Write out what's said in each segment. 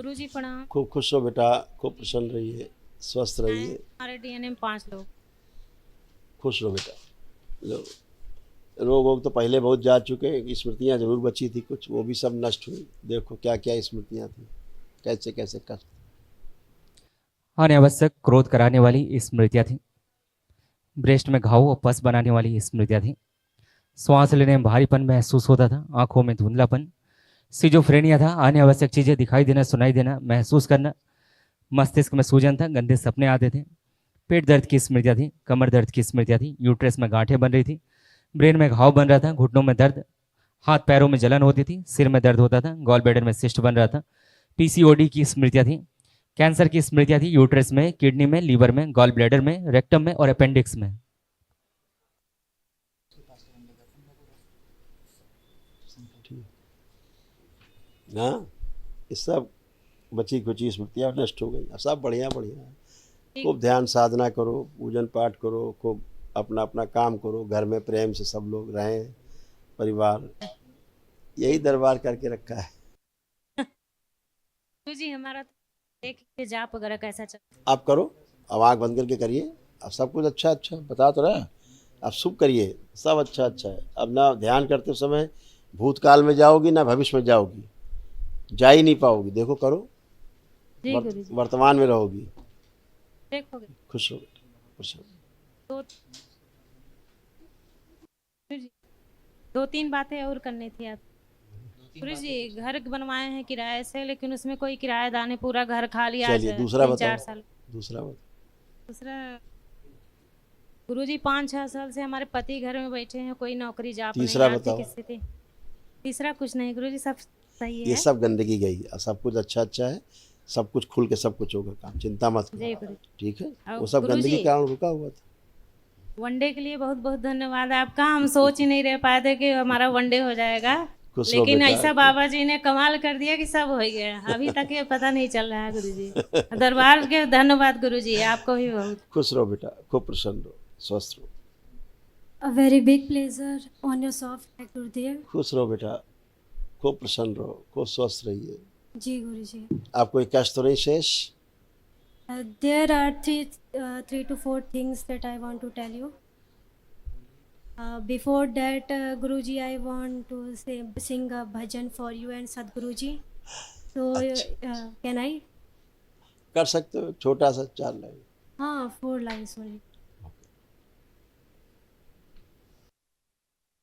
गुरुजी प्रणाम। खूब खुश हो बेटा, खूब प्रसन्न रहिए, स्वस्थ रहिए, हमारे डीएनए में 5 लोग। खुश रहो बेटा। लो, रोग वोग तो पहले बहुत जा चुके हैं, स्मृतियाँ जरूर बची थी कुछ, वो भी सब नष्ट हुई। देखो क्या क्या स्मृतियाँ थी, कैसे कैसे कर। अनावश्यक क्रोध कराने वाली स्मृतियां थी। ब्रेस्ट में घाव और पस बनाने वाली स्मृतियां थी। श्वास लेने में भारीपन महसूस होता था, आंखों में धुंधलापन, सिजोफ्रेनिया था, अनावश्यक चीजें दिखाई देना, सुनाई देना, महसूस करना, मस्तिष्क में सूजन था, गंदे सपने आते थे। पेट दर्द की स्मृतियां थी, कमर दर्द की स्मृतियां थी, यूट्रस में गांठें बन रही थी, ब्रेन में घाव बन रहा था, घुटनों में दर्द, हाथ पैरों में जलन होती थी, सिर में दर्द होता था, गॉल ब्लैडर में सिस्ट बन रहा था। पीसीओडी की स्मृतियां थी, कैंसर की स्मृतियां थी, यूट्रस में, किडनी में, लीवर में, गॉल ब्लैडर में, रेक्टम में और अपेंडिक्स में। हाँ, ये सब बची खुची स्मृतियाँ नष्ट हो गई, अब सब बढ़िया बढ़िया है। खूब ध्यान साधना करो, पूजन पाठ करो, खूब अपना अपना काम करो, घर में प्रेम से सब लोग रहें, परिवार यही दरबार करके रखा है। गुरुजी हमारा तो देख के जाप वगैरह कैसा चल। आप करो, अब आँख बंद करके करिए, अब सब कुछ अच्छा अच्छा बता तो रहा है। अब शुभ करिए, सब अच्छा अच्छा है। अब ना ध्यान करते समय भूतकाल में जाओगी ना भविष्य में जाओगी, जा ही नहीं पाओगी। देखो करो, जी गुरुजी। वर्तमान में रहोगी। देखोगे खुश हो बेटा, खुश हो। तो गुरुजी 2-3 बातें और करनी थी आप। गुरुजी घर बनवाए हैं किराए से, लेकिन उसमें कोई किराएदार ने पूरा घर खा लिया आज चलिए दूसरा 3-4 बताओ, साल। दूसरा बताओ। दूसरा गुरुजी 5-6 साल से हमारे पति घर में बैठे हैं, कोई नौकरी जाप नहीं, तीसरा आर्थिक बताओ। स्थिति। तीसरा कुछ नहीं गुरुजी, सब सही ये है। सब गंदगी गई, अब सब कुछ अच्छा अच्छा है, सब कुछ खुल के सब कुछ होगा काम, चिंता मत जय करो। गुरु। ठीक है, और वो सब गंदगी गुरुजी के कारण रुका हुआ था। वनडे के लिए बहुत बहुत धन्यवाद आपका। हम सोच ही नहीं रह पाए थे कि हमारा वनडे हो जाएगा, खुश रहो लेकिन बेटा, ऐसा बाबा जी ने कमाल कर दिया कि सब हो गया। अभी तक ये पता नहीं चल रहा है गुरुजी। दरबार के धन्यवाद गुरुजी, आपको भी बहुत। खुश रहो बेटा, खूब प्रसन्न रहो, स्वस्थ रहो। A very big pleasure on your soft neck, Gurudev. खुश रहो बेटा, खूब प्रसन्न रहो, खूब स्वस्थ रहिए। जी गुरुजी। आप कोई कष्ट तो नहीं शेष? There are three to four things that I want to tell you. Before that, Guruji, I want to sing a bhajan for you and Sadguruji. So, can I? कर सकते हो, छोटा सा 4 लाइन। हाँ, 4 lines only.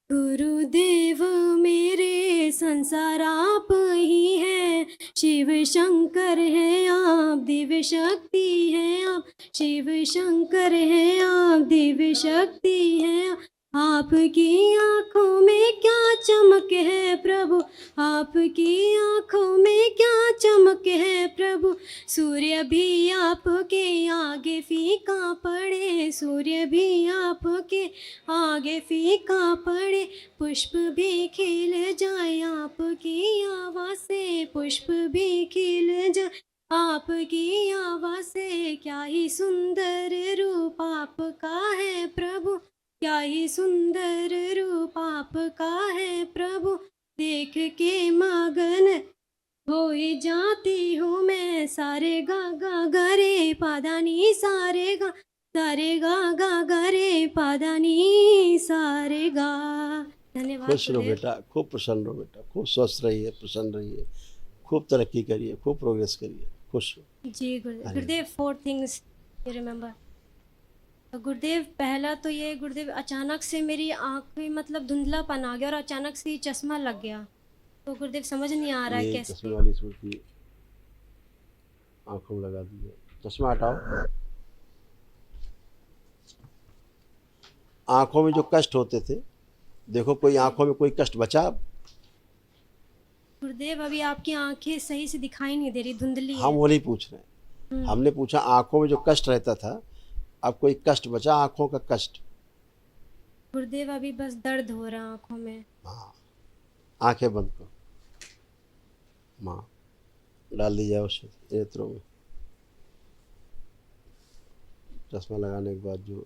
गुरुदेव मेरे संसार आप ही हैं, शिव शंकर हैं आप, दिव्य शक्ति हैं आप, शिव शंकर हैं आप, दिव्य शक्ति हैं आप। आपकी आँखों में क्या चमक है प्रभु, आपकी आँखों में क्या चमक है प्रभु। सूर्य भी आपके आगे फीका पड़े, सूर्य भी आपके आगे फीका पड़े, पुष्प भी खिल जाए आपकी आवाज़ से, पुष्प भी खिल जाए आपकी आवाज़ से। क्या ही सुंदर रूप आपका है प्रभु, क्या ही सुंदर रूप आपका है प्रभु। देख के मगन हो ही जाती हूँ मैं, सारे गा गा गा रे पादानी, सारे गा गा गा रे पादानी, सारे गा। धन्यवाद खुश रहो गुरुदेव। बेटा, खूब प्रसन्न रहो बेटा, खूब स्वस्थ रहिए, प्रसन्न रहिए, खूब तरक्की करिए, खूब प्रोग्रेस करिए, खुश रहो। जी गुरुदेव। गुरुदेव 4 things you remember. गुरुदेव पहला तो ये गुरुदेव, अचानक से मेरी आँख में मतलब धुंधलापन आ गया और अचानक से ही चश्मा लग गया। तो गुरुदेव समझ नहीं आ रहा है ये कैसे। चश्मे वाली स्मृति आंखों में लगा दीजिए, चश्मा हटाओ। आंखों में जो कष्ट होते थे, देखो कोई आंखों में कोई कष्ट बचा? गुरुदेव अभी आपकी आंखें सही से दिखाई नहीं दे रही, धुंधली हम है। वो नहीं पूछ रहे हैं, हमने पूछा आंखों में जो कष्ट रहता था, अब कोई कष्ट बचा आंखों का कष्ट? गुरुदेव अभी बस दर्द हो रहा है आंखों में। हाँ, आंखें बंद करो, माँ डाल दी जाए उस नेत्रों में। चश्मा लगाने के बाद जो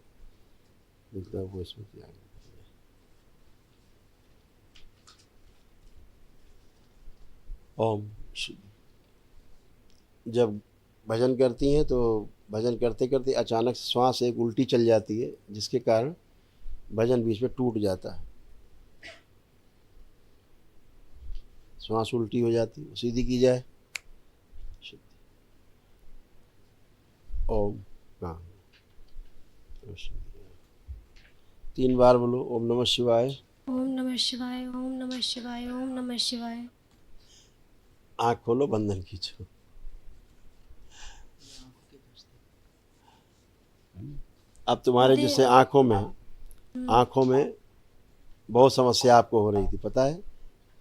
दिखता है वो स्मृति आ गई। ओम शुद्ध जब भजन करती हैं तो भजन करते करते अचानक से श्वास एक उल्टी चल जाती है, जिसके कारण भजन बीच में टूट जाता है, श्वास उल्टी हो जाती है। सीधी की जाए। ओम। हाँ, 3 बार बोलो ओम नमः शिवाय। ओम नमः शिवाय, ओम नमः शिवाय, ओम नमः शिवाय। आँख खोलो, बंधन खींचो। अब तुम्हारे जैसे आँखों में बहुत समस्या आपको हो रही थी, पता है?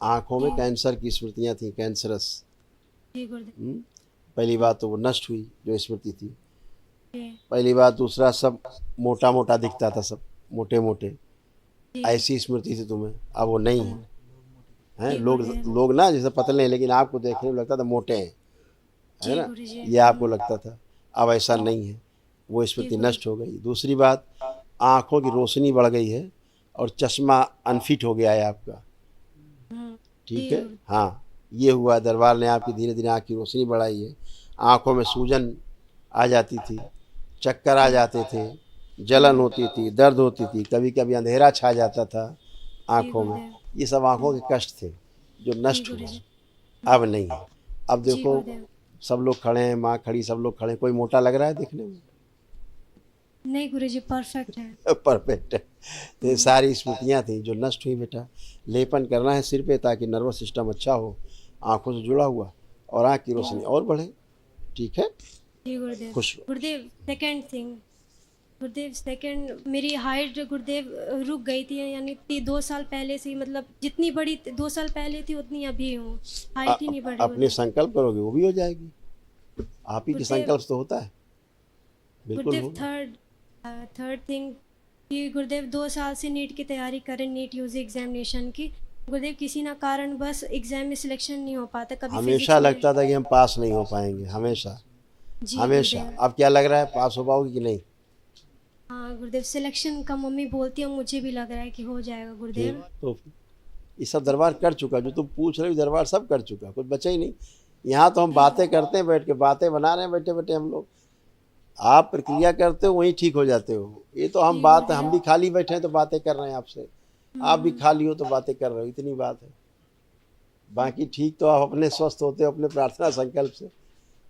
आँखों में कैंसर की स्मृतियाँ थी, कैंसरस। जी गुरुदेव। पहली बात तो वो नष्ट हुई, जो स्मृति थी। जी पहली बात। दूसरा, सब मोटा मोटा दिखता था, सब मोटे मोटे, ऐसी स्मृति थी तुम्हें, अब वो नहीं है। हैं लोग ना जैसे पतले हैं, लेकिन आपको देखने में लगता था मोटे हैं, है ना? ये आपको लगता था, अब ऐसा नहीं है, वो स्मृति नष्ट हो गई। दूसरी बात, आँखों की रोशनी बढ़ गई है और चश्मा अनफिट हो गया है आपका, ठीक है? हाँ, ये हुआ। दरबार ने आपकी धीरे धीरे आँख की रोशनी बढ़ाई है। आँखों में सूजन आ जाती थी, चक्कर आ जाते थे, जलन होती थी, दर्द होती थी, कभी कभी अंधेरा छा जाता था आँखों में। ये सब आँखों के कष्ट थे जो नष्ट हुए, अब नहीं है। अब देखो, सब लोग खड़े हैं, माँ खड़ी, सब लोग खड़े हैं, कोई मोटा लग रहा है दिखने में? नहीं गुरुजी, परफेक्ट है। परफेक्ट है। तो ये सारी स्मृतियाँ थी जो नष्ट हुई बेटा। लेपन करना है सिर पे ताकि नर्वस सिस्टम अच्छा हो, आँखों से जुड़ा हुआ, और आँख की रोशनी और बढ़े, ठीक है? जी गुरुदेव। खुश गुरुदेव सेकंड थिंग, गुरुदेव सेकंड, मेरी हाइट गुरुदेव रुक गई थी, यानी 2 साल पहले से, मतलब जितनी बड़ी 2 साल पहले थी उतनी अभी हूँ, हाइट ही नहीं बढ़ी। अपने संकल्प करोगे वो भी हो जाएगी, आप ही के संकल्प से तो होता है, बिल्कुल गुरुदेव। थर्ड थिंग कि गुरुदेव 2 साल से नीट की तैयारी करें, नीट यूजी एग्जामिनेशन की। गुरुदेव किसी ना कारण बस एग्जाम में सिलेक्शन नहीं हो पाता, कभी हमेशा लगता था कि हम पास नहीं हो पाएंगे, हमेशा हमेशा। अब क्या लग रहा है, पास हो पाओगे कि नहीं? हाँ गुरुदेव, सिलेक्शन का मम्मी बोलती है, मुझे भी लग रहा है कि हो जाएगा गुरुदेव। तो ये सब दरबार कर चुका, जो तुम पूछ रहे हो दरबार सब कर चुका, कुछ बचा ही नहीं। यहाँ तो हम बातें करते हैं, बैठ के बातें बना रहे हैं बैठे बैठे हम लोग, आप प्रक्रिया करते हो वहीं ठीक हो जाते हो। ये तो हम भी खाली बैठे हैं तो बातें कर रहे हैं आपसे, आप भी खाली हो तो बातें कर रहे हो, इतनी बात है। बाकी ठीक तो आप अपने स्वस्थ होते हो, अपने प्रार्थना संकल्प से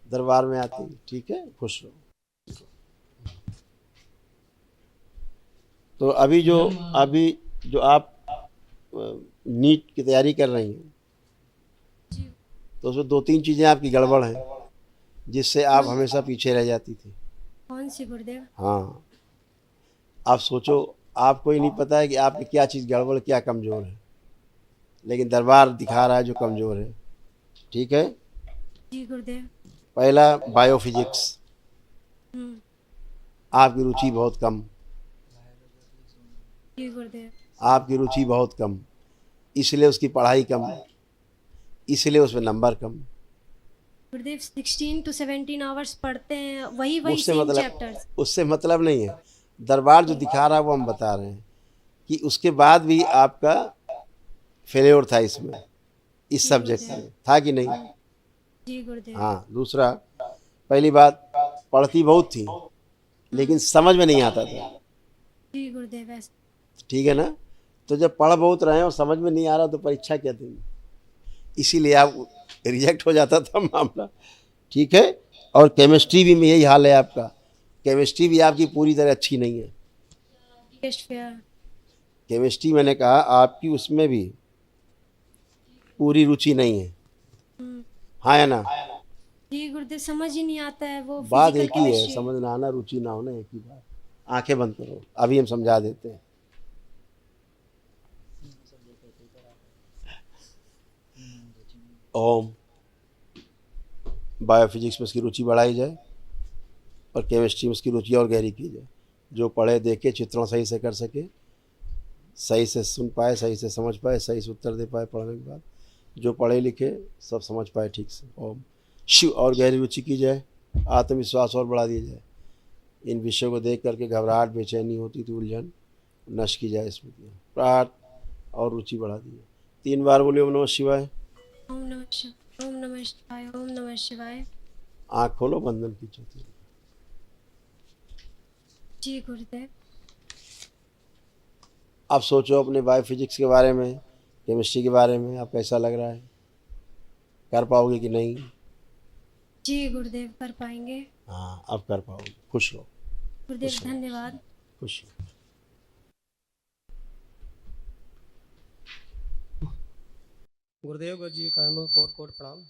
दरबार में आते हैं, ठीक है? खुश रहो। तो अभी जो आप नीट की तैयारी कर रही हैं, तो उसमें 2-3 चीज़ें आपकी गड़बड़ हैं जिससे आप हमेशा पीछे रह जाती थी। कौन सी गुरुदेव? हाँ, आप सोचो, आपको ही नहीं पता है कि आपकी क्या चीज़ गड़बड़, क्या कमज़ोर है, लेकिन दरबार दिखा रहा है जो कमज़ोर है, ठीक है? जी गुरुदेव। पहला, बायोफिजिक्स, आपकी रुचि बहुत कम। जी गुरुदेव। आपकी रुचि बहुत कम, इसलिए उसकी पढ़ाई कम, इसलिए उसमें number come. Gurudev 16 to 17 hours पढ़ते हैं, वही सेम चैप्टर्स। उससे मतलब नहीं है, दरबार जो दिखा रहा है वो हम बता रहे हैं कि उसके बाद भी आपका फेल्योर था इसमें, इस सब्जेक्ट में था कि नहीं? जी गुरुदेव। हाँ। दूसरा, पहली बात, पढ़ती बहुत थी लेकिन समझ में नहीं आता था। जी गुरुदेव। ठीक है ना? तो जब पढ़ बहुत रहे और समझ में नहीं आ रहा तो परीक्षा क्या देंगे, इसीलिए आप रिजेक्ट हो जाता था मामला, ठीक है? और केमिस्ट्री भी में यही हाल है आपका, केमिस्ट्री भी आपकी पूरी तरह अच्छी नहीं है। केमिस्ट्री मैंने कहा आपकी उसमें भी पूरी रुचि नहीं है, हाँ या ना? जी गुरुदेव, समझ ही नहीं आता है वो। बात एक ही है, समझना आना रुचि ना होना एक ही बात। आंखें बंद करो, अभी हम समझा देते हैं। ओम। बायोफिजिक्स में उसकी रुचि बढ़ाई जाए और केमिस्ट्री में उसकी रुचि और गहरी की जाए। जो पढ़े देखे, चित्रण सही से कर सके, सही से सुन पाए, सही से समझ पाए, सही से उत्तर दे पाए पढ़ने के बाद, जो पढ़े लिखे सब समझ पाए ठीक से। ओम। शिव और गहरी रुचि की जाए, आत्मविश्वास और बढ़ा दिया जाए। इन विषयों को देख करके घबराहट, बेचैनी होती थी, उलझन नष्ट की जाए इसमें, प्राण और रुचि बढ़ा दी जाए। 3 बार बोलिए ओम नमः शिवाय। ओम नमः शिवाय, ओम नमः शिवाय, ओम नमः शिवाय। आँख खोलो, बंधन की चौथी। जी गुरुदेव। अब सोचो अपने बायोफिजिक्स के बारे में, केमिस्ट्री के बारे में, अब कैसा लग रहा है, कर पाओगे कि नहीं? जी गुरुदेव, कर पाएंगे। हाँ, अब कर पाओगे। खुश रहो, गुरुदेव खुश रहो। धन्यवाद। खुश रहो। गुरुदेव जी का कोट कोट प्रणाम।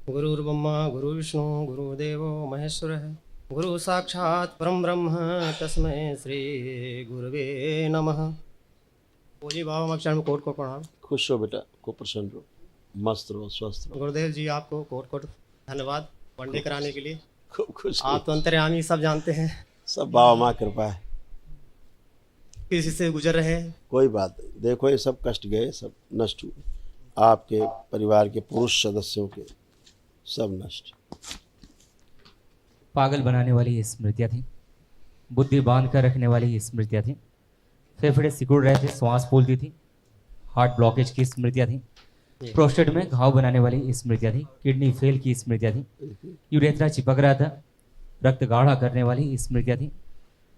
गुरुर्ब्रह्मा गुरुर्विष्णु गुरुदेवो महेश्वरः, गुरु साक्षात् परम ब्रह्म तस्मै श्री गुरुवे नमः। पूजी बाबा अक्षर में कोट कोट प्रणाम। खुश रहो बेटा, खूब प्रसन्न रहो, मस्त रहो, स्वस्थ रहो। गुरुदेव जी आपको कोट कोट धन्यवाद वनडे कराने के लिए। खूब खुश आप तो अंतर्यामी सब जानते हैं, सब बाबा माँ कृपा है, किसी से गुजर रहे हैं। कोई बात नहीं। देखो ये सब कष्ट गए, सब नष्ट हुए, आपके परिवार के पुरुष सदस्यों के सब नष्ट। पागल बनाने वाली स्मृतियाँ थी, बुद्धि बांध कर रखने वाली स्मृतियाँ थी, फेफड़े सिकुड़ रहे थे, श्वास फूलती थी, हार्ट ब्लॉकेज की स्मृतियाँ थी, प्रोस्टेट में घाव बनाने वाली स्मृतियाँ थी, किडनी फेल की स्मृतियाँ थी, यूरेथ्रा चिपक रहा था, रक्त गाढ़ा करने वाली स्मृतियाँ थी,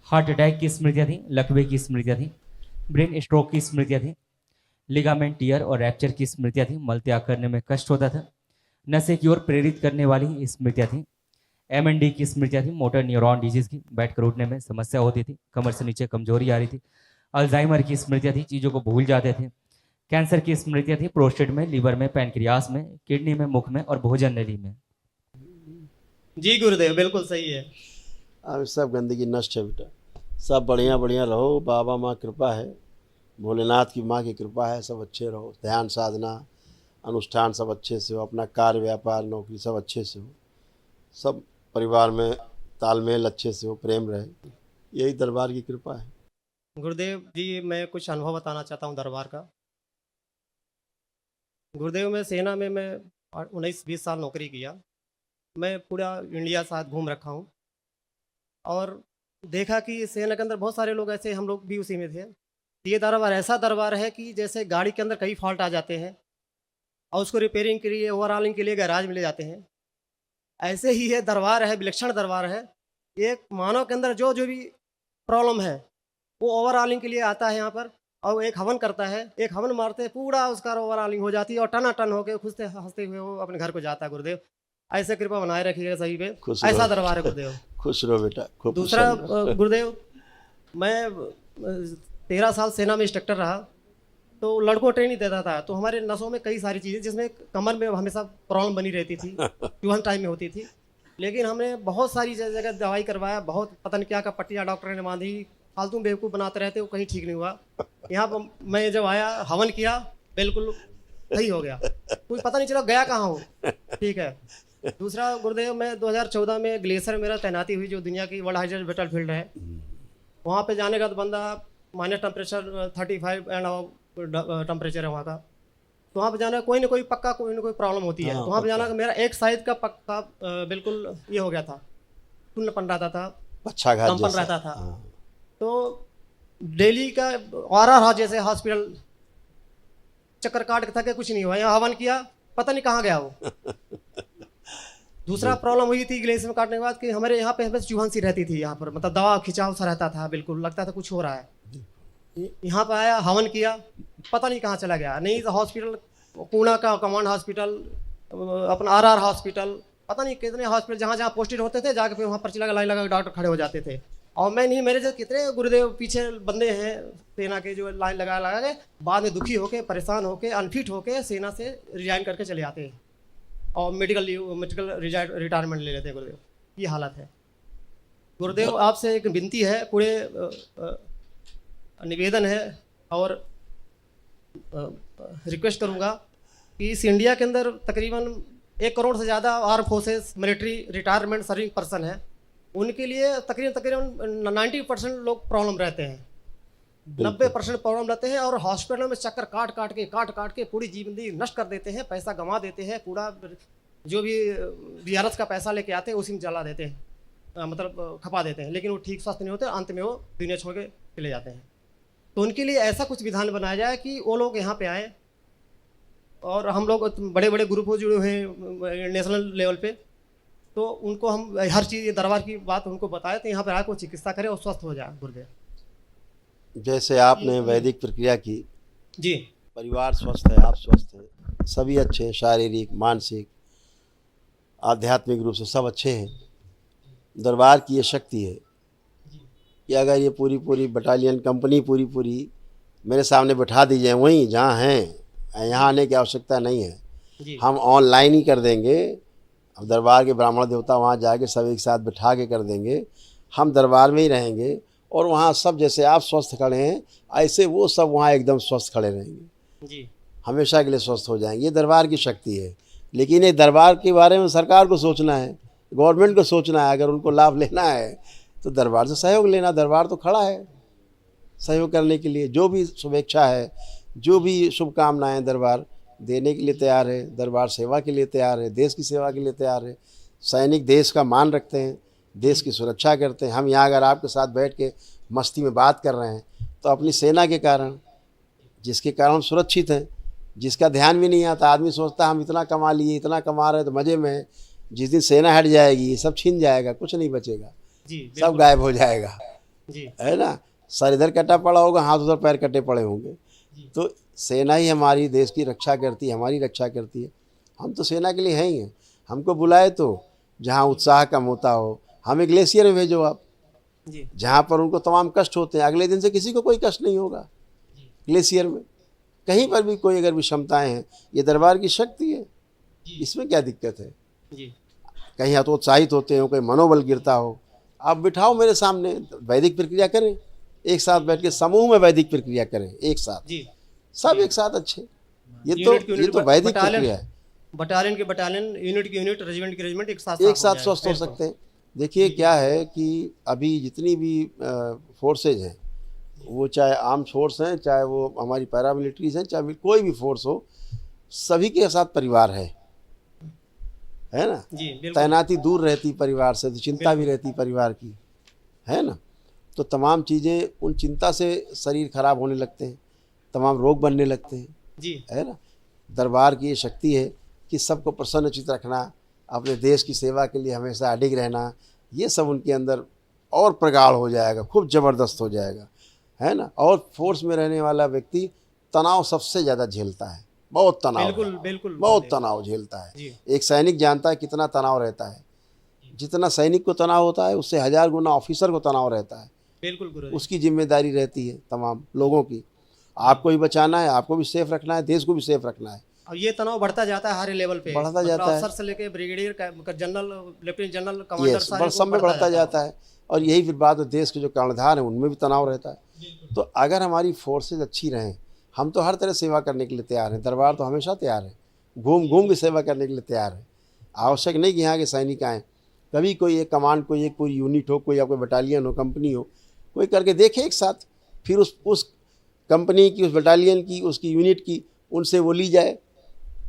हार्ट अटैक की स्मृतियाँ थी, लकवे की स्मृतियाँ थी, ब्रेन स्ट्रोक की स्मृतियाँ थी, लिगामेंट टियर और रैप्चर की स्मृतियाँ थी, मल त्याग करने में कष्ट होता था, नशे की ओर प्रेरित करने वाली स्मृतियाँ थी, MND की स्मृतियाँ थी, मोटर न्यूरॉन डिजीज की, बैठकर उठने में समस्या होती थी, कमर से नीचे कमजोरी आ रही थी, अल्जाइमर की स्मृतियाँ थी, चीज़ों को भूल जाते थे, कैंसर की स्मृतियाँ थी, प्रोस्टेट में, लीवर में, पैनक्रियास में, किडनी में, मुख में और भोजन नली में। जी गुरुदेव बिल्कुल सही है। अब सब गंदगी नष्ट है बेटा, सब बढ़िया बढ़िया रहो, बाबा माँ कृपा है, भोलेनाथ की माँ की कृपा है, सब अच्छे रहो, ध्यान साधना अनुष्ठान सब अच्छे से हो, अपना कार्य व्यापार नौकरी सब अच्छे से हो, सब परिवार में तालमेल अच्छे से हो, प्रेम रहे, यही दरबार की कृपा है। गुरुदेव जी मैं कुछ अनुभव बताना चाहता हूँ दरबार का। गुरुदेव मैं सेना में मैं 19-20 साल नौकरी किया। मैं पूरा इंडिया साथ घूम रखा हूँ और देखा कि सेना के अंदर बहुत सारे लोग ऐसे, हम लोग भी उसी में थे। ये दरबार ऐसा दरबार है कि जैसे गाड़ी के अंदर कई फॉल्ट आ जाते हैं और उसको रिपेयरिंग के लिए, ओवरऑलिंग के लिए गैराज में ले जाते हैं, ऐसे ही ये दरबार है, विलक्षण दरबार है। एक मानव के अंदर जो जो भी प्रॉब्लम है वो ओवरऑलिंग के लिए आता है यहाँ पर और एक हवन करता है, एक हवन मारते हैं, पूरा उसका ओवरऑलिंग हो जाती है और टनाटन होकर खुशते हंसते हुए वो अपने घर को जाता है। गुरुदेव ऐसे कृपा बनाए रखिएगा सही पे, खुश ऐसा रहो। दरबार है गुरुदेव। खुश रहो बेटा, खूब दूसरा प्रसन्न रहो। गुरुदेव मैं 13 साल सेना में इंस्ट्रक्टर रहा, तो लड़कों को ट्रेनिंग देता था, तो हमारे नसों में कई सारी चीज़ें, जिसमें कमर में हमेशा प्रॉब्लम बनी रहती थी, चूहन टाइम में होती थी। लेकिन हमने बहुत सारी जगह दवाई करवाया, बहुत पता नहीं क्या का पट्टियाँ डॉक्टर ने बांधी, फालतू बेवकूफ़ बनाते रहते, वो कहीं ठीक नहीं हुआ। यहाँ पर मैं जब आया, हवन किया, बिल्कुल सही हो गया, कोई पता नहीं चला गया कहाँ हो। ठीक है। दूसरा गुरुदेव मैं 2014 में ग्लेशियर मेरा तैनाती हुई, जो दुनिया की वर्ल्ड हाईएस्ट बैटल फील्ड है। वहाँ पे जाने का तो बंदा माइनस टेम्परेचर 35 एंड टेम्परेचर है वहाँ का, तो वहाँ पे जाना कोई ना कोई पक्का कोई ना कोई प्रॉब्लम होती है। हाँ, तो वहाँ पे पक्का। जाना मेरा एक साइड का पक्का बिल्कुल ये हो गया था, सुन्न रहता था, अच्छा घाट कंपन जैसा। रहता था। हाँ। तो डेली का RR जैसे हॉस्पिटल चक्कर काट के थके, कुछ नहीं हुआ। यहाँ हवन किया, पता नहीं कहाँ गया वो। दूसरा प्रॉब्लम हुई थी ग्लेशियर में काटने के बाद कि हमारे यहाँ पे हमें चूहन सी रहती थी यहाँ पर, मतलब दवा खिंचाव सा रहता था, बिल्कुल लगता था कुछ हो रहा है। यहाँ पे आया, हवन किया, पता नहीं कहाँ चला गया। नहीं तो हॉस्पिटल, पूना का कमांड हॉस्पिटल, अपना RR हॉस्पिटल, पता नहीं कितने हॉस्पिटल जहाँ जहाँ पोस्टेड होते थे, जाके फिर वहाँ पर्ची लगा, लाइन लगा के डॉक्टर खड़े हो जाते थे। और मैं नहीं, मेरे जो कितने गुरुदेव पीछे बंदे हैं सेना के, जो लाइन लगा के बाद में दुखी होके, परेशान होके, अनफिट होके सेना से रिजाइन करके चले आते हैं और मेडिकल रिटायरमेंट ले लेते हैं। गुरुदेव ये हालत है। गुरुदेव आपसे एक विनती है, पूरे निवेदन है और रिक्वेस्ट करूंगा कि इस इंडिया के अंदर तकरीबन 1 करोड़ से ज़्यादा arm forces military retirement serving person है। उनके लिए तकरीबन 90% लोग प्रॉब्लम रहते हैं, 90% प्रॉब्लम रहते हैं और हॉस्पिटल में चक्कर काट के पूरी जिंदगी नष्ट कर देते हैं, पैसा गंवा देते हैं, पूरा जो भी VRS का पैसा लेके आते हैं उसी में जला देते हैं, मतलब खपा देते हैं, लेकिन वो ठीक स्वस्थ नहीं होते, अंत में वो दुनिया छोड़ के चले जाते हैं। तो उनके लिए ऐसा कुछ विधान बनाया जाए कि वो लोग यहाँ पे आए और हम लोग बड़े बड़े ग्रुप हो जुड़े हुए हैं नेशनल लेवल पे, तो उनको हम हर चीज़ ये दरबार की बात उनको बताए, तो यहाँ पर आकर चिकित्सा करे और स्वस्थ हो जाए गुर्दे। जैसे आपने वैदिक प्रक्रिया की, जी परिवार स्वस्थ है, आप स्वस्थ हैं, सभी अच्छे हैं, शारीरिक मानसिक आध्यात्मिक रूप से सब अच्छे हैं। दरबार की ये शक्ति है कि अगर ये पूरी पूरी बटालियन कंपनी पूरी मेरे सामने बैठा दी जाए वहीं जहाँ हैं, यहाँ आने की आवश्यकता नहीं है, जी हम ऑनलाइन ही कर देंगे। अब दरबार के ब्राह्मण देवता वहाँ जाके सब एक साथ बिठा के कर देंगे, हम दरबार में ही रहेंगे और वहाँ सब जैसे आप स्वस्थ खड़े हैं ऐसे वो सब वहाँ एकदम स्वस्थ खड़े रहेंगे, जी हमेशा के लिए स्वस्थ हो जाएंगे। ये दरबार की शक्ति है। लेकिन ये दरबार के बारे में सरकार को सोचना है, गवर्नमेंट को सोचना है। अगर उनको लाभ लेना है तो दरबार से सहयोग लेना। दरबार तो खड़ा है सहयोग करने के लिए, जो भी शुभेच्छा है, जो भी शुभकामनाएं दरबार देने के लिए तैयार है। दरबार सेवा के लिए तैयार है, देश की सेवा के लिए तैयार है। सैनिक देश का मान रखते हैं, देश की सुरक्षा करते हैं। हम यहाँ अगर आपके साथ बैठ के मस्ती में बात कर रहे हैं तो अपनी सेना के कारण, जिसके कारण हम सुरक्षित हैं, जिसका ध्यान भी नहीं आता। आदमी सोचता है हम इतना कमा लिए, इतना कमा रहे हैं तो मज़े में हैं। जिस दिन सेना हट जाएगी सब छीन जाएगा, कुछ नहीं बचेगा, जी सब बिल्कुल। गायब हो जाएगा, जी है ना। सर इधर कटा पड़ा होगा, हाथ उधर पैर कटे पड़े होंगे। तो सेना ही हमारी देश की रक्षा करती है, हमारी रक्षा करती है। हम तो सेना के लिए हैं ही हैं। हमको बुलाए तो जहाँ उत्साह कम होता हो, हमें ग्लेशियर में भेजो आप, जी जहाँ पर उनको तमाम कष्ट होते हैं। अगले दिन से किसी को कोई कष्ट नहीं होगा। ग्लेशियर में कहीं पर भी कोई अगर विषमताएं हैं, ये दरबार की शक्ति है, इसमें क्या दिक्कत है। जी कहीं हतोत्साहित होते हो, कोई मनोबल गिरता हो, आप बिठाओ मेरे सामने, वैदिक प्रक्रिया करें, एक साथ बैठ के समूह में वैदिक प्रक्रिया करें, एक साथ जी सब एक साथ अच्छे। ये यूनिट की तो यूनिट, वैदिक बटालियन प्रक्रिया है। बटालियन के बटालियन, यूनिट की यूनिट, रेजिमेंट की रेजिमेंट एक साथ एक साथ जाए। स्वस्थ हो बिल्कुल। सकते हैं। देखिए क्या है कि अभी जितनी भी फोर्सेज हैं, वो चाहे आर्म फोर्स हैं, चाहे वो हमारी पैरामिलिट्रीज हैं, चाहे कोई भी फोर्स हो, सभी के साथ परिवार है ना। जी बिल्कुल। तैनाती दूर रहती परिवार से तो चिंता भी रहती परिवार की, है ना। तो तमाम चीज़ें, उन चिंता से शरीर खराब होने लगते हैं, तमाम रोग बनने लगते हैं, जी है ना। दरबार की ये शक्ति है कि सबको प्रसन्नचित्त रखना, अपने देश की सेवा के लिए हमेशा अडिग रहना, ये सब उनके अंदर और प्रगाढ़ हो जाएगा, खूब ज़बरदस्त हो जाएगा, है ना। और फोर्स में रहने वाला व्यक्ति तनाव सबसे ज़्यादा झेलता है, बहुत तनाव है, बिल्कुल बिल्कुल बहुत तनाव झेलता है। जी एक सैनिक जानता है कितना तनाव रहता है। जितना सैनिक को तनाव होता है उससे 1000 गुना ऑफिसर को तनाव रहता है। बिल्कुल गुरु जी। उसकी जिम्मेदारी रहती है तमाम लोगों की। आपको भी बचाना है, आपको भी सेफ रखना है, देश को भी सेफ रखना है। और ये तनाव बढ़ता जाता है हर लेवल पे, बढ़ता मतलब जाता है। अफसर से लेके brigadier, general, lieutenant general, commander, ये सारे सब में बढ़ता जाता है। और यही फिर बात है, देश के जो कर्णधार हैं उनमें भी तनाव रहता है। तो अगर हमारी फोर्सेज अच्छी रहें, हम तो हर तरह सेवा करने के लिए तैयार हैं। दरबार तो हमेशा तैयार है, घूम घूम के सेवा करने के लिए तैयार है। आवश्यक नहीं कि यहाँ के सैनिक आएँ, कभी कोई एक कमांड, कोई एक पूरी यूनिट हो, कोई आपको बटालियन हो, कंपनी हो, कोई करके देखे एक साथ, फिर उस कंपनी की, उस बटालियन की, उसकी यूनिट की, उनसे वो ली जाए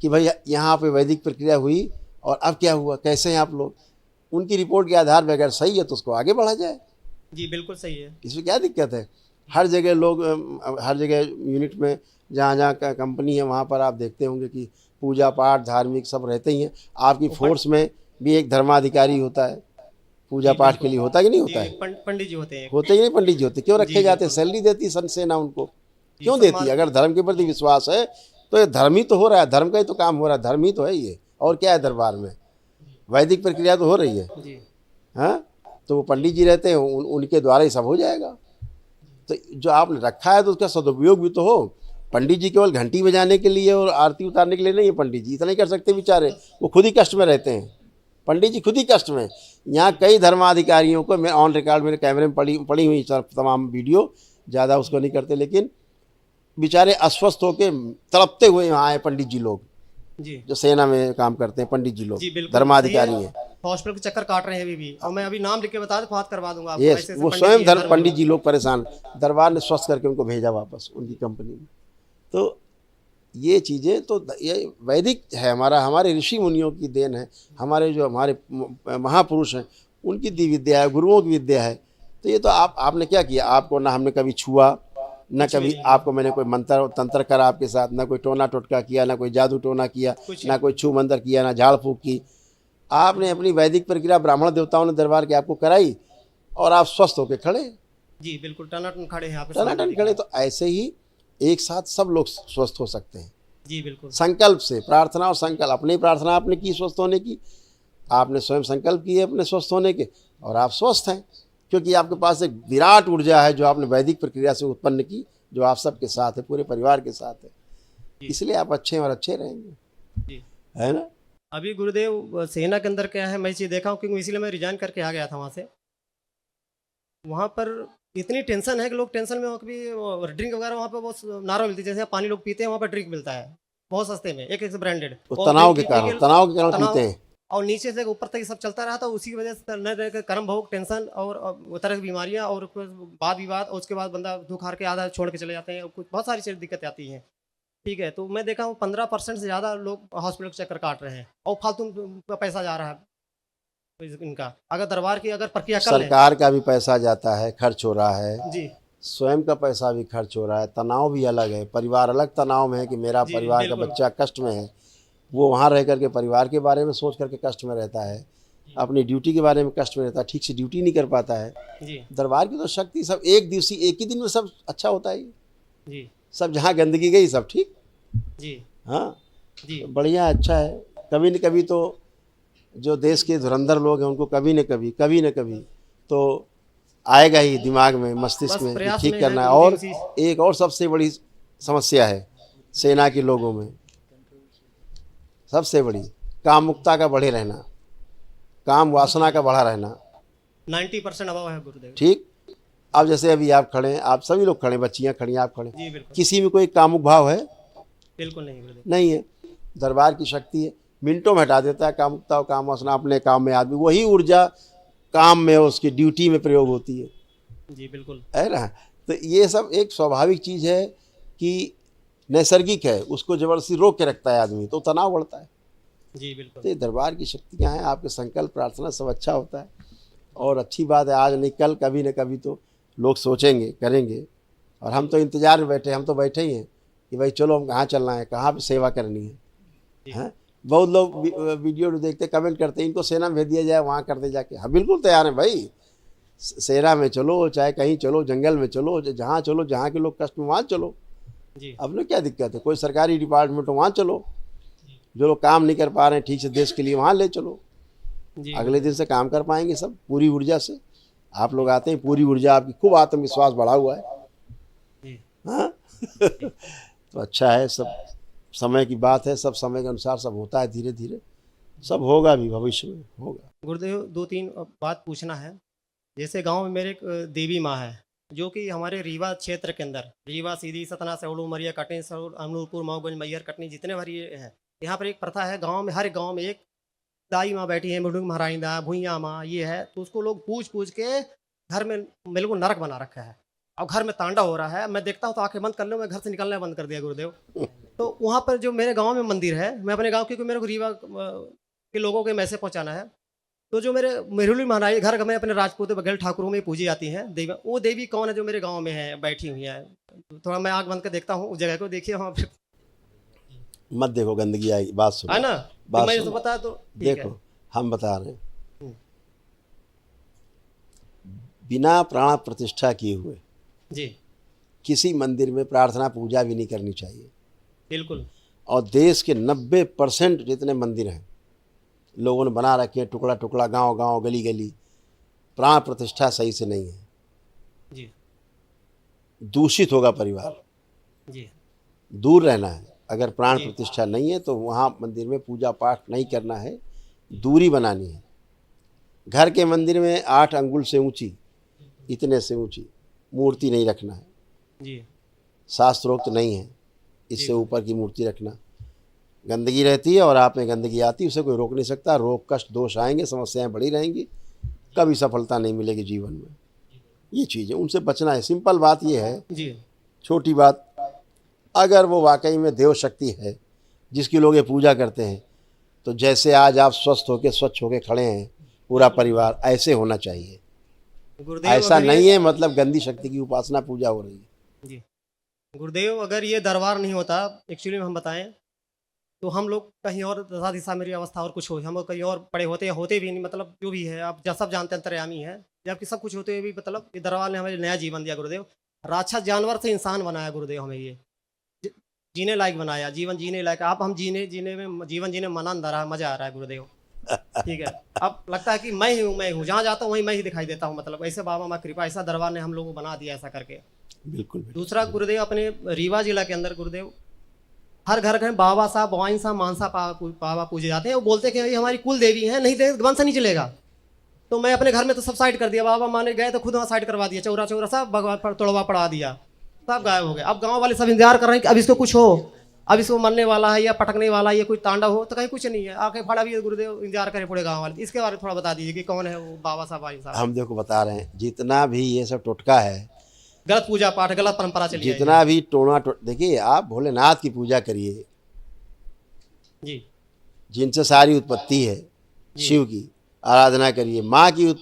कि भाई यहाँ पे वैदिक प्रक्रिया हुई और अब क्या हुआ, कैसे हैं आप लोग। उनकी रिपोर्ट के आधार पर अगर सही है तो उसको आगे बढ़ा जाए। जी बिल्कुल सही है। इसमें क्या दिक्कत है। हर जगह लोग, हर जगह यूनिट में जहाँ जहाँ कंपनी है वहाँ पर आप देखते होंगे कि पूजा पाठ धार्मिक सब रहते ही हैं। आपकी फोर्स में भी एक धर्माधिकारी होता है, पूजा पाठ के लिए होता है कि नहीं होता है। पंडित जी होते हैं। होते ही नहीं, पंडित जी होते। क्यों रखे जाते हैं, सैलरी देती है सेना उनको, क्यों देती है। अगर धर्म के प्रति विश्वास है तो ये धर्म ही तो हो रहा है, धर्म का ही तो काम हो रहा है, धर्म ही तो है ये। और क्या है दरबार में, वैदिक प्रक्रिया तो हो रही है, जी हाँ। तो वो पंडित जी रहते हैं, उनके द्वारा ही सब हो जाएगा। तो जो आपने रखा है तो उसका सदुपयोग भी तो हो। पंडित जी केवल घंटी बजाने के लिए और आरती उतारने के लिए नहीं है। पंडित जी इतना ही कर सकते बेचारे, वो खुद ही कष्ट में रहते हैं। पंडित जी खुद ही कष्ट में। यहाँ कई धर्माधिकारियों को मैं ऑन रिकॉर्ड मेरे कैमरे में पड़ी हुई तमाम वीडियो, ज़्यादा उसको नहीं करते, लेकिन बेचारे अस्वस्थ होकर तड़पते हुए यहाँ आए पंडित जी लोग, जी जो सेना में काम करते हैं। पंडित जी लोग जी बिल्कुल धर्माधिकारी सही है। हैं। हॉस्पिटल के चक्कर काट रहे हैं अभी भी, और मैं अभी नाम लिख के बता बात करवा दूंगा आपको। ये ऐसे ऐसे वो पंडित स्वयं जी धर्म हैं, पंडित जी लोग परेशान, दरबार ने स्वस्थ करके उनको भेजा वापस उनकी कंपनी में। तो ये चीज़ें तो ये वैदिक है, हमारे ऋषि मुनियों की देन है, हमारे जो हमारे महापुरुष हैं उनकी दी विद्या है, गुरुओं की विद्या है। तो ये तो आपने क्या किया, आपको ना हमने कभी छुआ, न कभी आपको मैंने कोई मंत्र तंत्र करा आपके साथ, ना कोई टोना टोटका किया, ना कोई जादू टोना किया, ना कोई छू मंत्र किया, ना झाड़ फूक की। आपने अपनी वैदिक प्रक्रिया ब्राह्मण देवताओं ने दरबार के आपको कराई और आप स्वस्थ होकर खड़े, जी बिल्कुल टनाटन खड़े हैं आप टनाटन खड़े। तो ऐसे ही एक साथ सब लोग स्वस्थ हो सकते हैं। जी बिल्कुल संकल्प से, प्रार्थना और संकल्प, अपनी प्रार्थना आपने की स्वस्थ होने की, आपने स्वयं संकल्प किए अपने स्वस्थ होने के, और आप स्वस्थ हैं, क्योंकि आपके पास एक विराट ऊर्जा है जो आपने वैदिक प्रक्रिया से उत्पन्न की, जो आप सबके साथ है, पूरे परिवार के साथ है। इसलिए आप अच्छे हैं और अच्छे रहेंगे, जी। है ना। अभी गुरुदेव सेना के अंदर क्या है, मैं ये देखा हूँ, क्योंकि इसीलिए मैं रिजाइन करके आ गया था वहाँ से। वहाँ पर इतनी टेंशन है कि लोग टेंशन में, कभी ड्रिंक वगैरह वहाँ पे बहुत नारा मिलती है, जैसे पानी लोग पीते हैं वहाँ पर ड्रिंक मिलता है बहुत सस्ते में, एक ब्रांडेड, तो तनाव के कारण पीते हैं, और नीचे से ऊपर तक सब चलता रहा था। उसी की वजह से न रह के कर्म भोग, टेंशन और वो तरह की बीमारियां और वाद विवाद, और उसके बाद बंदा दुख हार के आधा छोड़ के चले जाते हैं, कुछ बहुत सारी चीज़ दिक्कतें आती हैं। ठीक है, तो मैं देखा हूँ 15% से ज़्यादा लोग हॉस्पिटल के चक्कर काट रहे हैं और फालतू पैसा जा रहा है इनका। अगर दरबार की अगर प्रक्रिया कर लें, सरकार का भी पैसा जाता है, खर्च हो रहा है, जी स्वयं का पैसा भी खर्च हो रहा है, तनाव भी अलग है, परिवार अलग तनाव में है कि मेरा जी, परिवार का बिल्कुल। बच्चा कष्ट में है, वो वहाँ रह करके परिवार के बारे में सोच करके कष्ट में रहता है, अपनी ड्यूटी के बारे में कष्ट में रहता है, ठीक से ड्यूटी नहीं कर पाता है। जी दरबार की तो शक्ति सब एक दिवसीय, एक ही दिन में सब अच्छा होता है, जी सब जहाँ गंदगी गई सब ठीक। जी हाँ, जी बढ़िया, अच्छा है। कभी न कभी तो जो देश के धुरंधर लोग हैं उनको कभी न कभी तो आएगा ही दिमाग में, मस्तिष्क बस में कि प्रयास ठीक में करना है। है और गुरुदेव एक और सबसे बड़ी समस्या है सेना के लोगों में, सबसे बड़ी कामुकता का बढ़े रहना, काम वासना का बढ़ा रहना। 90% अभाव है गुरुदेव। ठीक, अब जैसे अभी आप खड़े हैं, आप सभी लोग खड़े हैं, बच्चियां खड़ी हैं, आप खड़े हैं, जी बिल्कुल, किसी में कोई कामुक भाव है? बिल्कुल नहीं गुरुदेव। नहीं है। दरबार की शक्ति है, मिनटों में हटा देता है कामुकता और काम वासना। अपने काम में आदमी, वही ऊर्जा काम में, उसकी ड्यूटी में प्रयोग होती है, जी बिल्कुल, है ना। तो ये सब एक स्वाभाविक चीज़ है कि नैसर्गिक है, उसको जबरदस्ती रोक के रखता है आदमी तो तनाव बढ़ता है। जी बिल्कुल, तो ये दरबार की शक्तियाँ हैं, आपके संकल्प प्रार्थना सब अच्छा होता है। और अच्छी बात है, आज नहीं कल कभी न कभी तो लोग सोचेंगे, करेंगे। और हम तो इंतजार में बैठे, हम तो बैठे ही हैं कि भाई चलो हम कहाँ चलना है, कहाँ पे सेवा करनी है। हैं, बहुत लोग वीडियो देखते, कमेंट करते हैं इनको सेना में भेज दिया जाए, वहाँ कर दे जाके। हाँ बिल्कुल तैयार हैं भाई, सेना में चलो, चाहे कहीं चलो, जंगल में चलो, जहाँ चलो, जहाँ के लोग कष्ट में वहाँ चलो। जी अब क्या दिक्कत है, कोई सरकारी डिपार्टमेंट हो वहाँ चलो, जो लोग काम नहीं कर पा रहे हैं ठीक से देश के लिए वहाँ ले चलो, जी अगले दिन से काम कर पाएंगे सब पूरी ऊर्जा से। आप लोग आते हैं, पूरी ऊर्जा आपकी, खूब आत्मविश्वास बढ़ा हुआ है। जी हाँ तो अच्छा है, सब समय की बात है, सब समय के अनुसार सब होता है, धीरे धीरे सब होगा भी, भविष्य में होगा। गुरुदेव 2-3 बात पूछना है। जैसे गांव में मेरे एक देवी माँ है, जो कि हमारे रीवा क्षेत्र के अंदर, रीवा, सीधी, सतना, सहोड़ू, मरिया, कटनी, अमनूरपुर, मऊगंज, मैयर, कटनी, जितने भर ये हैं, यहाँ पर एक प्रथा है, गांव में हर गांव में एक दाई माँ बैठी है, मुडुंग महारानी दा, भुइया माँ, ये है। तो उसको लोग पूछ के घर में मेरे को नरक बना रखा है। अब घर में तांडव हो रहा है, मैं देखता हूँ तो आंखें बंद कर लो, मैं घर से निकलना बंद कर दिया गुरुदेव। तो वहाँ पर जो मेरे गांव में मंदिर है, मैं अपने गांव, क्योंकि मेरे को रीवा के लोगों के मैसेज पहुँचाना है, तो जो मेरे मेरुली महाराज घर में अपने राजपूत बघेल ठाकुरों में पूजी जाती हैं देवी, वो देवी कौन है जो मेरे गांव में है, बैठी हुई है? थोड़ा मैं आँख बंद कर देखता हूँ उस जगह को, देखिए वहाँ पे मत देखो, गंदगी आएगी, बात सुनो, है ना। बात तो मैं सुनो। तो बता तो ठीक है। देखो, हम बता रहे हैं, हम्म। बिना प्राण प्रतिष्ठा किए हुए जी किसी मंदिर में प्रार्थना पूजा भी नहीं करनी चाहिए। बिल्कुल, और देश के 90% जितने मंदिर हैं लोगों ने बना रखे हैं, टुकड़ा टुकड़ा, गांव गांव, गली गली, प्राण प्रतिष्ठा सही से नहीं है, जी दूषित होगा परिवार, जी दूर रहना है। अगर प्राण जी। प्रतिष्ठा नहीं है तो वहाँ मंदिर में पूजा पाठ नहीं करना है, दूरी बनानी है। घर के मंदिर में 8 अंगुल से ऊंची, इतने से ऊंची मूर्ति नहीं रखना है, जी शास्त्रोक्त नहीं है इससे जी। ऊपर की मूर्ति रखना। गंदगी रहती है और आप में गंदगी आती है, उसे कोई रोक नहीं सकता। रोग कष्ट दोष आएंगे, समस्याएं बढ़ी रहेंगी, कभी सफलता नहीं मिलेगी जीवन में। ये चीज़ें उनसे बचना है, सिंपल बात ये है, जी छोटी बात। अगर वो वाकई में देव शक्ति है जिसकी लोग ये पूजा करते हैं, तो जैसे आज आप स्वस्थ होकर स्वच्छ होकर खड़े हैं पूरा परिवार, ऐसे होना चाहिए। गुरुदेव ऐसा अगर ये- नहीं है मतलब गंदी शक्ति की उपासना पूजा हो रही है। जी गुरुदेव, अगर ये दरबार नहीं होता, एक्चुअली में हम बताएं, तो हम लोग कहीं और दशा दिशा मेरी अवस्था और कुछ हो, हम लोग कहीं और पड़े होते या होते भी नहीं, मतलब जो भी है आप सब जानते हैं अंतर्यामी है, जबकि सब कुछ होते हुए भी मतलब ये दरबार ने हमें नया जीवन दिया गुरुदेव। राक्षस जानवर से इंसान बनाया गुरुदेव हमें, ये जी- जीने लायक बनाया, जीवन जीने लायक। आप हम जीने में जीवन जीने में आनंद आ रहा है, मजा आ रहा है गुरुदेव। ठीक है, अब लगता है कि मैं हूँ जहाँ जाता हूँ वहीं मैं ही दिखाई देता हूँ, मतलब ऐसे बाबा माँ कृपा, ऐसा दरबार ने हम लोगों को बना दिया ऐसा करके। बिल्कुल बिल्कुल। दूसरा गुरुदेव अपने रीवा जिला के अंदर गुरुदेव हर घर घर बाबा साहब बवाइन साहब मानसा बाबा पूजे जाते हैं। वो बोलते हैं कि ये हमारी कुल देवी हैं, नहीं दे वंश नहीं चलेगा। तो मैं अपने घर में तो सब साइड कर दिया, बाबा माने गए तो खुद वहाँ साइड करवा दिया, चौरा चौरा सब भगवान पर तोड़वा पड़ा दिया, सब गायब हो गए। अब गांव वाले सब इंतजार कर रहे हैं कि अब इसको कुछ हो, अब इसको मरने वाला है या पटकने वाला है या कोई तांडव हो, तो कहीं कुछ नहीं है। आके फाड़ा भी गुरुदेव इंतजार करे पूरे गाँव वाले। इसके बारे में थोड़ा बता दीजिए कि कौन है वो बाबा साहब बवाइन साहब। हम देखो बता रहे हैं, जितना भी ये सब टोटका है, गलत पूजा पाठ गलत परंपरा चली है जितना भी देखिए आप भोलेनाथ की पूजा करिए, जी जिनसे सारी उत्पत्ति है, शिव की आराधना करिए, माँ की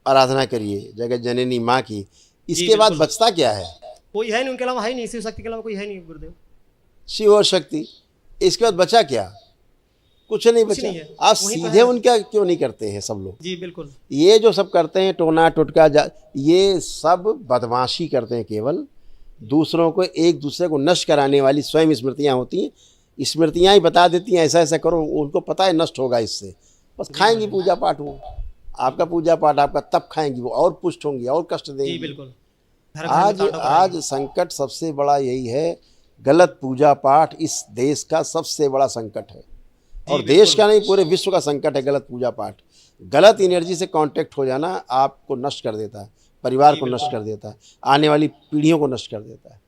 आराधना करिए, जगत जननी माँ की। इसके बाद बिल्कुल। बचता क्या है? कोई है नहीं उनके अलावा, है ही नहीं, शिव शक्ति के अलावा कोई है नहीं गुरुदेव। शिव और शक्ति। इसके बाद बचा क्या? कुछ नहीं बचा। नहीं है। आप वही तो सीधे है। उनका क्यों नहीं करते हैं सब लोग? जी बिल्कुल। ये जो सब करते हैं टोना टुटका ये सब बदमाशी करते हैं, केवल दूसरों को एक दूसरे को नष्ट कराने वाली स्वयं स्मृतियाँ होती हैं। स्मृतियाँ ही बता देती हैं ऐसा ऐसा करो, उनको पता है नष्ट होगा इससे, बस खाएंगी पूजा पाठ। वो आपका पूजा पाठ आपका तब खाएंगी, वो और पुष्ट होंगी और कष्ट जी देंगी। बिल्कुल। घर घर में तांडव आज कराएंगे। संकट सबसे बड़ा यही है, गलत पूजा पाठ इस देश का सबसे बड़ा संकट है। और बिल्कुल। देश का नहीं, पूरे विश्व का संकट है गलत पूजा पाठ। गलत एनर्जी से कांटेक्ट हो जाना आपको नष्ट कर देता है, परिवार को नष्ट कर देता है, आने वाली पीढ़ियों को नष्ट कर देता है।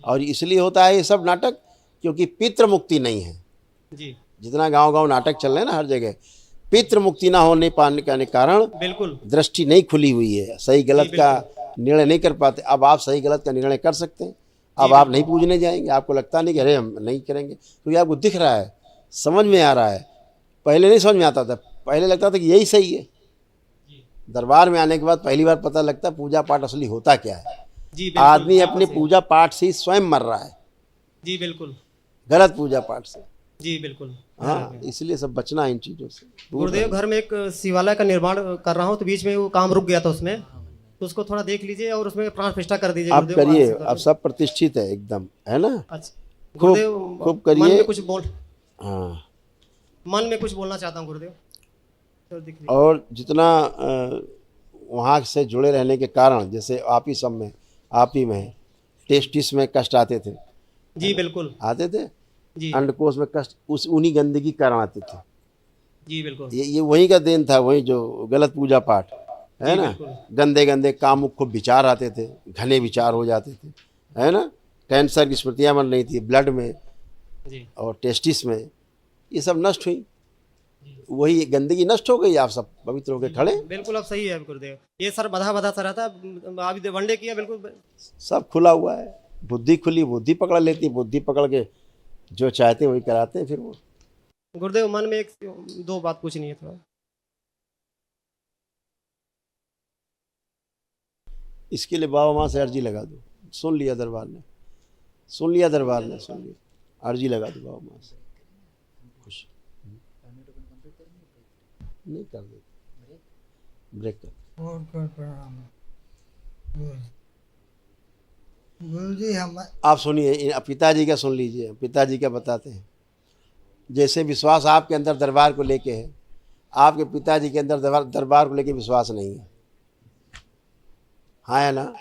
और इसलिए होता है ये सब नाटक, क्योंकि पितृ मुक्ति नहीं है। जी जितना गांव गांव नाटक चल रहे हैं ना हर जगह, पितृ मुक्ति ना होने पाने के कारण बिल्कुल। दृष्टि नहीं खुली हुई है, सही गलत का निर्णय नहीं कर पाते। अब आप सही गलत का निर्णय कर सकते हैं। अब आप नहीं पूजने जाएंगे, आपको लगता नहीं कि अरे हम नहीं करेंगे, क्योंकि आपको दिख रहा है, समझ में आ रहा है। पहले नहीं समझ में आता था, पहले लगता था कि यही सही है। दरबार में आने के बाद पहली बार पता लगता है पूजा पाठ असली होता क्या है। जी बिल्कुल। आदमी अपने पूजा पाठ से ही स्वयं मर रहा है, जी बिल्कुल। गलत पूजा पाठ से। जी बिल्कुल। हाँ, इसलिए सब बचना है इन चीज़ों से। गुरुदेव घर में एक शिवालय का निर्माण कर रहा हूँ, तो बीच में वो काम रुक गया था उसमें, तो उसको थोड़ा देख लीजिए और उसमें प्राण प्रतिष्ठा कर दीजिए आप गुरुदेव। करिए, अब सब प्रतिष्ठित है एकदम, है ना? अच्छा गुरुदेव, खूब करिए। मन में कुछ बोल, हाँ, मन में कुछ बोलना चाहता हूँ गुरुदेव, तो दिख लीजिए। और जितना वहाँ से जुड़े रहने के कारण, जैसे आप ही सब में, आप ही में टेस्टिस में कष्ट आते थे, जी बिल्कुल। आते थे, जी अंडकोश में कष्ट उन्हीं गंदगी कारण आते थे। जी बिल्कुल। ये वहीं का देन था, वही जो गलत पूजा पाठ है जी, ना। बिल्कुल। गंदे गंदे कामुक को विचार आते थे, घने विचार हो जाते थे, है ना। कैंसर की स्मृतियाँ बन रही थी ब्लड में जी और टेस्टिस में, ये सब नष्ट हुई, वही गंदगी नष्ट हो गई, आप सब पवित्र होकर खड़े। बिल्कुल, अब सही है गुरुदेव। ये सर बधा सा रहता, अभी वनडे किया बिल्कुल। सब खुला हुआ है, बुद्धि खुली, बुद्धि पकड़ लेती, बुद्धि पकड़ के जो चाहते हैं वही कराते हैं। फिर वो गुरुदेव मन में एक दो बात पूछनी है थोड़ा। इसके लिए बाबा माँ से अर्जी लगा दो। सुन लिया दरबार ने, सुन लिया दरबार ने, सुन लिया, अर्जी लगा दो बाबा माँ से। खुश नहीं कर देते, ब्रेक कर। गुरु जी हम आप सुनिए, पिताजी का सुन लीजिए, पिताजी का बताते हैं। जैसे विश्वास आपके अंदर दरबार को लेके है, आपके पिताजी के अंदर दरबार को लेके विश्वास नहीं है। हाँ है ना?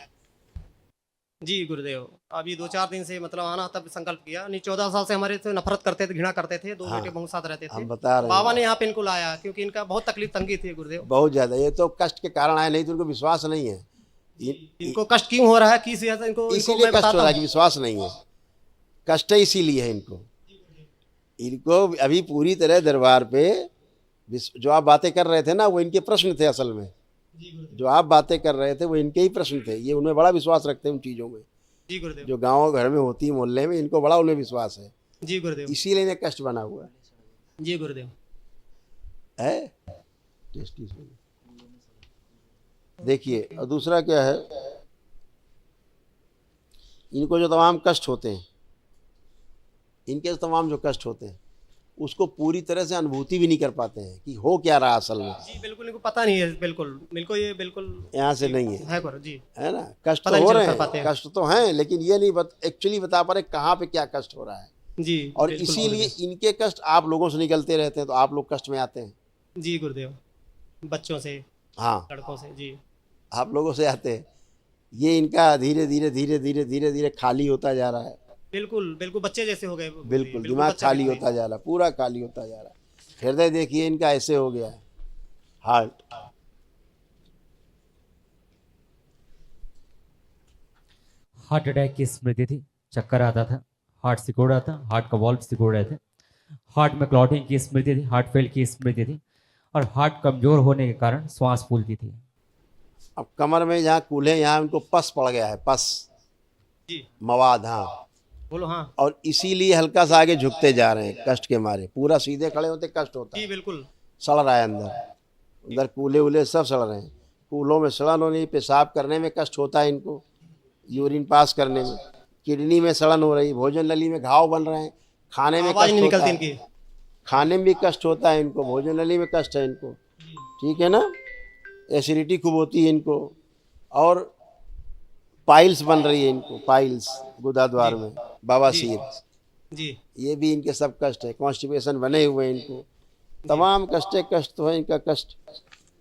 जी गुरुदेव, अभी 2-4 दिन से मतलब आना, तब संकल्प किया। नहीं 14 साल से हमारे से नफरत करते थे, घृणा करते थे, दो बेटे बहुत साथ रहते थे। हम बता रहे बाबा हैं, ने यहाँ पे इनको लाया क्योंकि इनका बहुत तकलीफ तंगी थी गुरुदेव। बहुत ज़्यादा। ये तो कष्ट के कारण आए, नहीं तो उनको विश्वास नहीं है। इनको कष्ट क्यों हो रहा है, किस वजह से इनको इसीलिए मैं कष्ट हो बताता रहा है हूँ। कि विश्वास नहीं है। कष्ट इसीलिए है इनको अभी पूरी तरह दरबार पे जो आप बातें कर रहे थे ना, वो इनके प्रश्न थे असल में। जो आप बातें कर रहे थे वो इनके ही प्रश्न थे। ये उनमें बड़ा विश्वास रखते हैं उन चीज़ों में, जी गुरुदेव। जो गाँव घर में होती है, मोहल्ले में, इनको बड़ा उनमें विश्वास है। जी गुरुदेव। इसीलिए इन्हें कष्ट बना हुआ है। जी गुरुदेव। टेस्टी देखिए। और दूसरा क्या है, इनको जो तमाम कष्ट होते हैं, इनके तमाम जो कष्ट होते हैं, उसको पूरी तरह से अनुभूति भी नहीं कर पाते हैं कि हो क्या रहा असल में। जी बिल्कुल, इनको पता नहीं है, बिल्कुल बिल्कुल, ये बिल्कुल यहाँ से नहीं है, है करो जी। है ना। कष्ट पता तो नहीं हो चल रहे कर हैं, पाते हैं। कष्ट तो हैं, लेकिन ये नहीं एक्चुअली बता पा रहे कहाँ पे क्या कष्ट हो रहा है। जी और बिल्कुल इसीलिए इनके कष्ट आप लोगों से निकलते रहते हैं, तो आप लोग कष्ट में आते हैं। गुरुदेव। जी गुरुदेव, बच्चों से, हाँ, लड़कों से जी। आप लोगों से आते हैं। ये इनका धीरे धीरे धीरे धीरे धीरे धीरे खाली होता जा रहा है। बिल्कुल बिल्कुल, बच्चे जैसे हो गए गुरुदेव, बिल्कुल दिमाग बच्चा खाली बिल्कुल। होता जा रहा है, पूरा खाली होता जा रहा है। हृदय देखिए इनका ऐसे हो गया है, हार्ट। हार्ट अटैक की स्मृति थी, चक्कर आता था, हार्ट सिकुड़ रहा था, हार्ट का वॉल्व सिकुड़ रहे थे, हार्ट में क्लॉटिंग की स्मृति थी, हार्ट फेल की स्मृति थी, और हार्ट कमजोर होने के कारण श्वास फूलती थी। अब कमर में जहाँ कूल्हे यहाँ उनको पस पड़ गया है, पस जी मवाद। हाँ, बोलो। हाँ और इसीलिए हल्का सा आगे झुकते जा रहे हैं कष्ट के मारे। पूरा सीधे खड़े होते कष्ट होता जी है, बिल्कुल। सड़ रहा है अंदर, अंदर कूल्हे उले सब सड़ रहे हैं। कूल्हों में सड़न हो रही, पेशाब करने में कष्ट होता है इनको, यूरिन पास करने में, किडनी में सड़न हो रही, भोजन नली में घाव बन रहे हैं, खाने में आवाज कष्ट नहीं होता निकलती है, इनकी। खाने में भी कष्ट होता है इनको, भोजन नली में कष्ट है इनको, ठीक है ना। एसिडिटी खूब होती है इनको, और पाइल्स बन रही है इनको, पाइल्स गुदा द्वार में, बवासीर, जी ये भी इनके सब कष्ट है। कॉन्स्टिपेशन बने हुए हैं इनको, तमाम कष्ट कष्ट तो है इनका। कष्ट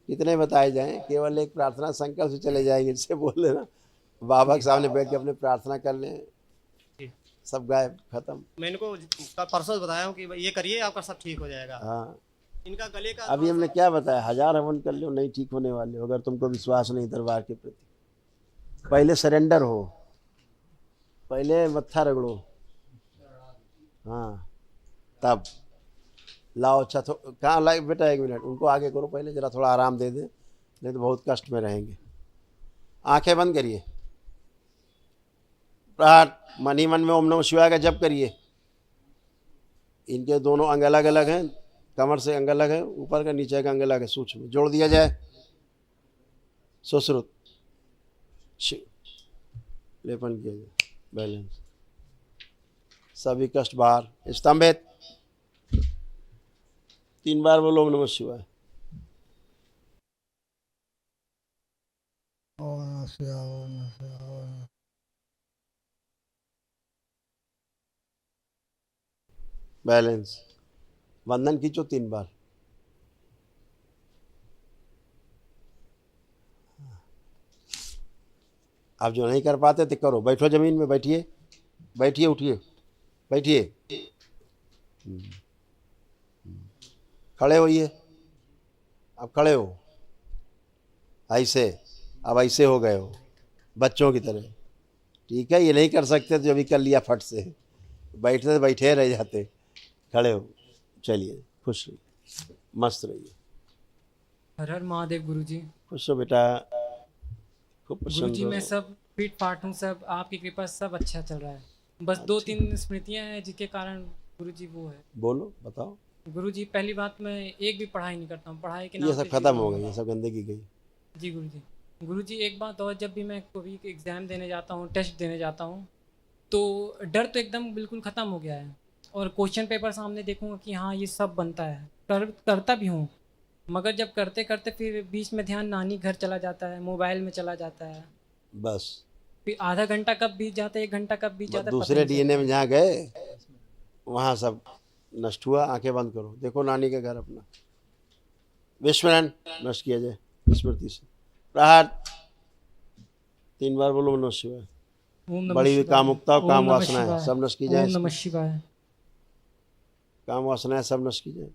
कितने बताए जाएं, केवल एक प्रार्थना संकल्प से चले जाएंगे। जिससे बोल लेना बाबा के सामने बैठ के अपने प्रार्थना कर लें, जी। सब गायब, खत्म। मैं इनको परसों बताया हूँ कि ये करिए, आपका सब ठीक हो जाएगा। हाँ, इनका गले का अभी हमने क्या बताया, 1000 हवन कर लो, नहीं ठीक होने वाले हो। अगर तुमको विश्वास नहीं दरबार के प्रति, पहले सरेंडर हो, पहले मत्था रगड़ो, हाँ, तब लाओ। अच्छा तो कहाँ लाए बेटा, 1 मिनट उनको आगे करो, पहले जरा थोड़ा आराम दे दे, नहीं तो बहुत कष्ट में रहेंगे। आंखें बंद करिए, प्राण मन ही मन में ओम नमः शिवाय का जप करिए। इनके दोनों अंग अलग अलग हैं, कमर से अंग अलग है, ऊपर का नीचे का अंग अलग है, सूक्ष्म जोड़ दिया जाए। सुश्रुत लेपन किया जाए, बैलेंस, सभी कष्ट बाहर। स्तंभित 3 बार बोलो ओम नमः शिवाय। ओम नमः शिवाय, ओम नमः शिवाय, ओम नमः। बैलेंस। वंदन खींचो 3 बार। आप जो नहीं कर पाते तो करो, बैठो जमीन में, बैठिए, बैठिए, उठिए, बैठिए, खड़े होइए। अब खड़े हो, ऐसे, अब ऐसे हो गए हो बच्चों की तरह, ठीक है। ये नहीं कर सकते तो अभी कर लिया फट से, बैठते तो बैठे रह जाते, खड़े हो। चलिए, खुश रहिए, मस्त रहिए। हर हर महादेव गुरुजी। खुश हो बेटा, खूब प्रसन्न गुरुजी मैं रहो। सब फिट फाट हूँ, सब आपकी कृपा से सब अच्छा चल रहा है। बस 2-3 स्मृतियाँ हैं जिसके कारण गुरुजी वो है। बोलो, बताओ। गुरुजी पहली बात, मैं एक भी पढ़ाई नहीं करता हूँ, पढ़ाई के ये नाम सब पे खत्म जीरो हो हूँ। गई, ये सब गंदगी गई। जी गुरुजी। गुरुजी एक बात और, जब भी मैं कोई एग्ज़ाम देने जाता हूँ, टेस्ट देने जाता हूँ, तो डर तो एकदम बिल्कुल ख़त्म हो गया है। और क्वेश्चन पेपर सामने देखूँगा कि हाँ ये सब बनता है, करता भी हूँ, मगर जब करते करते फिर बीच में ध्यान नानी घर चला जाता है, मोबाइल में चला जाता है, बस फिर आधा घंटा कब बीत जाता है, 1 घंटा कब बीत जाता है, पता दूसरे नहीं डीएनए चलता। में जहाँ गए वहाँ सब नष्ट हुआ। आंखें बंद करो, देखो नानी का घर अपना, विस्मरण नष्ट किया जाए स्मृति से। प्रहार 3 बार बोलो नमः शिवाय। ओम नमः बड़ी हुई शिवाय। कामुकता और ओम काम नमः वासनाएं शिवाय। सब नष्ट की जाए। ओम नमः शिवाय। काम वासनाएं सब नष्ट की जाए।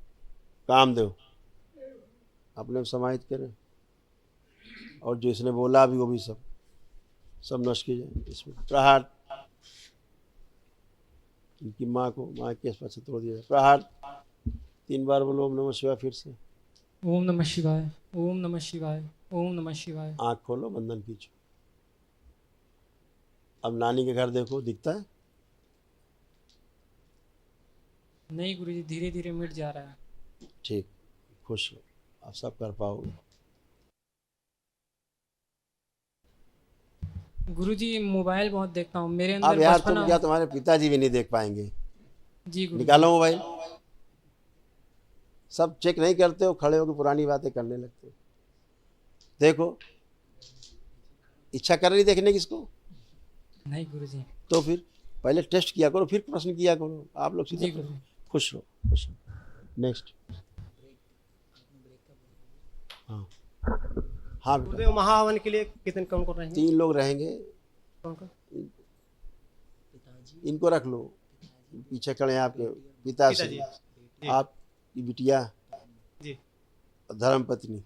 कामदेव अपने में समाहित करें, और जो इसने बोला अभी वो भी सब नष्ट की जाए इसमें। प्रहार इनकी माँ को, माँ के पास से तोड़ दिया जाए। प्रहार 3 बार बोलो ओम नमः शिवाय फिर से। ओम नमः शिवाय। ओम नमः शिवाय। ओम नमः शिवाय। आँख खोलो, बंधन खींचो। अब नानी के घर देखो, दिखता है? नहीं गुरुजी, धीरे धीरे मिट जा रहा है। ठीक, खुश हो, आप सब कर पाओगे। गुरुजी मोबाइल बहुत देखता हूँ, मेरे अब अंदर यार बचपना। तुम क्या, तुम्हारे पिताजी भी नहीं देख पाएंगे। जी गुरुजी। निकालो मोबाइल, सब चेक नहीं करते हो, खड़े होकर पुरानी बातें करने लगते हो। देखो, इच्छा कर रही देखने की इसको, नहीं गुरुजी। तो फिर पहले टेस्ट किया करो, फिर प्रश्न किया करो। आप लोग सीधे जी गुरुजी। खुश रहो, खुश रहो। नेक्स्ट। हाँ हाँ बेटा, गुरुदेव महाहवन के लिए कितने कौन कौन रहेंगे? 3 लोग रहेंगे। कौन कौन? इनको रख लो, पीछे खड़े हैं आपके पिताश्री, पिताजी। जी। आपकी बिटिया, जी। धर्म पत्नी।